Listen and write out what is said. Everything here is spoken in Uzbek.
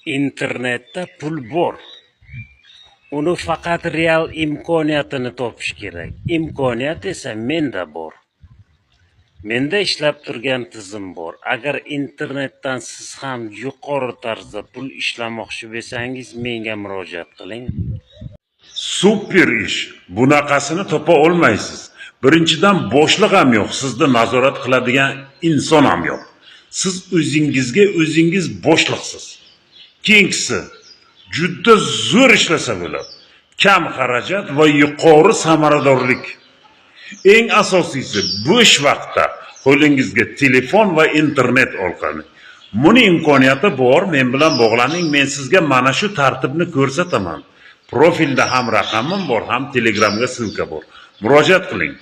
Internetda pul bor. Uni faqat real imkoniyatini topish kerak. Imkoniyat esa menda bor. Menda ishlab turgan tizim bor. Agar internetdan siz ham yuqori tarzda pul ishlamoqchi bo'lsangiz, menga murojaat qiling. Super ish. Bunaqasini topa olmaysiz. Birinchidan boshliq ham yo'q, sizni nazorat qiladigan inson ham yo'q. Siz o'zingizga o'zingiz boshliqsiz. Keyingisi juda zo'r ishlasa bo'ladi. Kam xarajat va yuqori samaradorlik. Eng asosiysi bo'sh vaqtda qo'lingizga telefon va internet orqali. Buni imkoniyati bor, men bilan bog'laning, men sizga mana shu tartibni ko'rsataman. Profilda ham raqamim bor, ham Telegramga silka bor. Murojaat qiling.